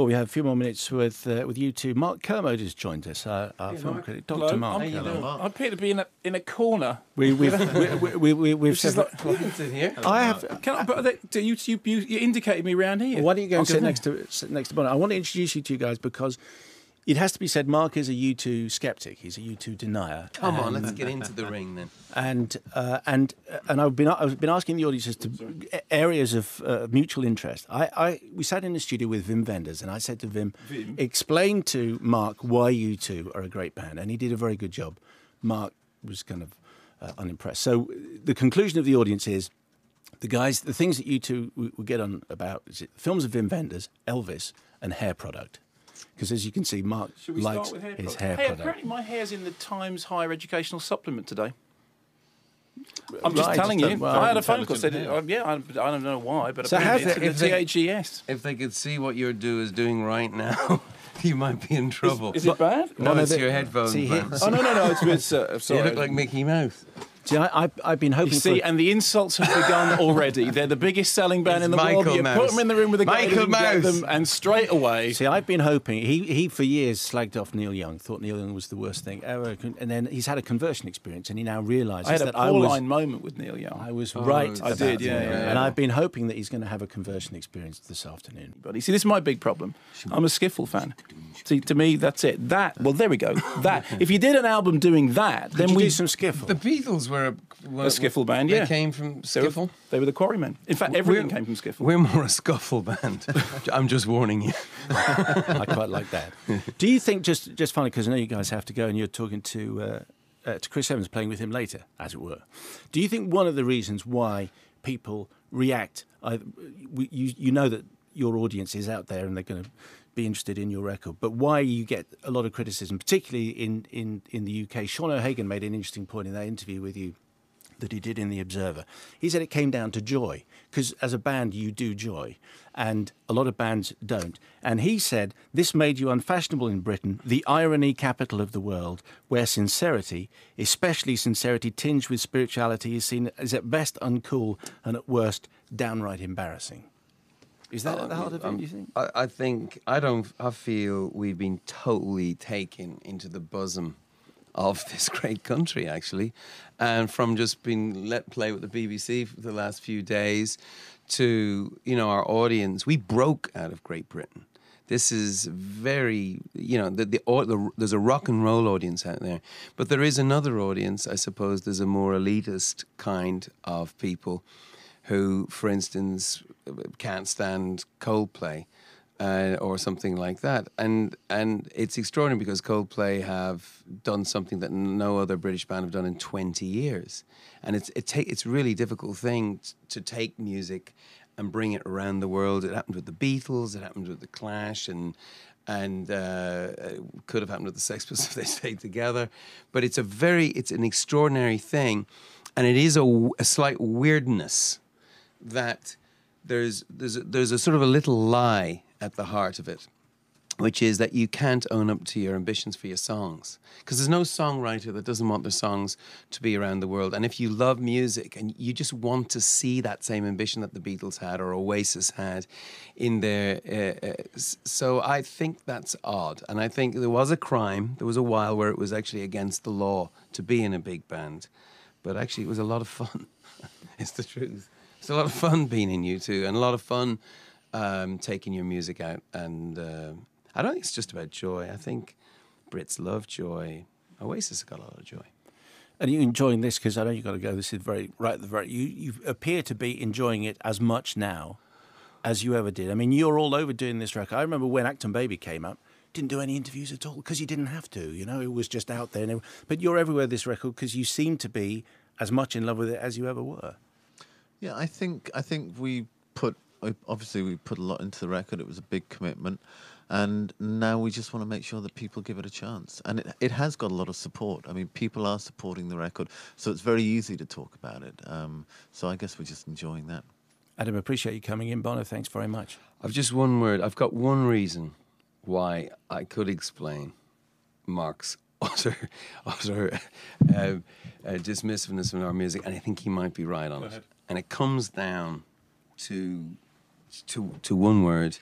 Well, we have a few more minutes with you two. Mark Kermode has joined us, our film critic, Dr. Mark. I appear to be in a corner. We've Said, like, you can sit here. I have. Can I, but you indicated me round here. Well, why don't you go and sit next to Bono? I want to introduce you to you guys because it has to be said, Mark is a U2 skeptic. He's a U2 denier. Come on, let's get into the ring then. And I've been asking the audience as to areas of mutual interest. We sat in the studio with Wim Wenders, and I said to Wim, explain to Mark why U2 are a great band, and he did a very good job. Mark was kind of unimpressed. So the conclusion of the audience is the things that U2 will get on about is films of Wim Wenders, Elvis, and hair product. Because as you can see, Mark likes his hair product. Apparently my hair's in the Times Higher Educational Supplement today. I'm just telling you. I had a phone call. Said, I don't know why, but apparently it's the TAGS. If they could see what your is doing right now, you might be in trouble. Is it bad? No, it's your headphones. No. It's sorry. You look like Mickey Mouse. See, I've been hoping. You see, and the insults have begun already. They're the biggest selling band in the world. You put them in the room with a guy who can get them, and straight away. See, I've been hoping. He for years slagged off Neil Young. Thought Neil Young was the worst thing ever, and then he's had a conversion experience, and he now realises that I had a Pauline moment with Neil Young. I was right. I did, yeah. And I've been hoping that he's going to have a conversion experience this afternoon. But you see, this is my big problem. I'm a skiffle fan. See, to me, that's it. Well, there we go. That if you did an album doing that, then we do some skiffle. The Beatles were a skiffle band, yeah. They came from skiffle? They were the Quarrymen. In fact, everything came from skiffle. We're more a scuffle band. I'm just warning you. I quite like that. Do you think, just finally, because I know you guys have to go and you're talking to Chris Evans, playing with him later, as it were. Do you think one of the reasons why people react, you know that your audience is out there and they're going to be interested in your record, but why you get a lot of criticism, particularly in the UK? Sean O'Hagan made an interesting point in that interview with you that he did in The Observer. He said it came down to joy, because as a band you do joy, and a lot of bands don't. And he said, this made you unfashionable in Britain, the irony capital of the world, where sincerity, especially sincerity tinged with spirituality, is seen as at best uncool and at worst downright embarrassing. Is that at the heart of it, do you think? I feel we've been totally taken into the bosom of this great country, actually. And from just being let play with the BBC for the last few days to, our audience, we broke out of Great Britain. This is very, there's a rock and roll audience out there. But there is another audience, I suppose. There's a more elitist kind of people who, for instance, can't stand Coldplay or something like that. And it's extraordinary because Coldplay have done something that no other British band have done in 20 years. And it's a really difficult thing to take music and bring it around the world. It happened with the Beatles, it happened with the Clash, and it could have happened with the Sex Pistols if they stayed together. But it's an extraordinary thing, and it is a slight weirdness that there's a sort of a little lie at the heart of it, which is that you can't own up to your ambitions for your songs. Because there's no songwriter that doesn't want their songs to be around the world. And if you love music and you just want to see that same ambition that the Beatles had or Oasis had in their... so I think that's odd. And I think there was a crime. There was a while where it was actually against the law to be in a big band. But actually it was a lot of fun. It's the truth. It's a lot of fun being in U2 and a lot of fun taking your music out. And I don't think it's just about joy. I think Brits love joy. Oasis have got a lot of joy. And you enjoying this? Because I know you've got to go. This is right at the very... You appear to be enjoying it as much now as you ever did. I mean, you're all over doing this record. I remember when Acton Baby came up, didn't do any interviews at all because you didn't have to. It was just out there. But you're everywhere this record because you seem to be as much in love with it as you ever were. Yeah, I think we put a lot into the record. It was a big commitment, and now we just want to make sure that people give it a chance. And it has got a lot of support. I mean, people are supporting the record, so it's very easy to talk about it. So I guess we're just enjoying that. Adam, appreciate you coming in. Bono, thanks very much. I've just one word. I've got one reason why I could explain Mark's utter dismissiveness of our music, and I think he might be right on it. And it comes down to one word,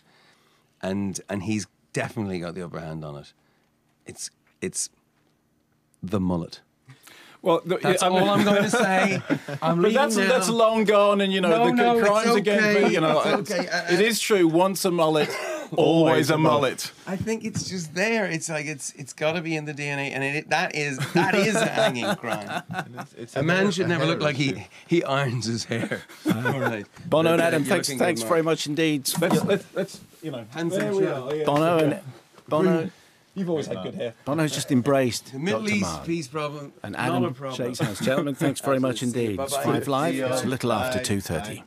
and he's definitely got the upper hand on it. It's the mullet. Well, that's all I'm going to say. But that's long gone, and the crimes against it is true. Once a mullet, always a mullet. I think it's just there. It's like it's got to be in the DNA, and that is a hanging crime. A man should never look like he irons his hair. All right, Bono and Adam, thanks very much indeed. Let's handsome chap. Bono. You've always had good hair. Bono's just embraced the Middle Dr. East Mark. peace problem. And Adam shakes hands. Gentlemen, thanks very much indeed. It's 5 Live. It's a little after 2:30.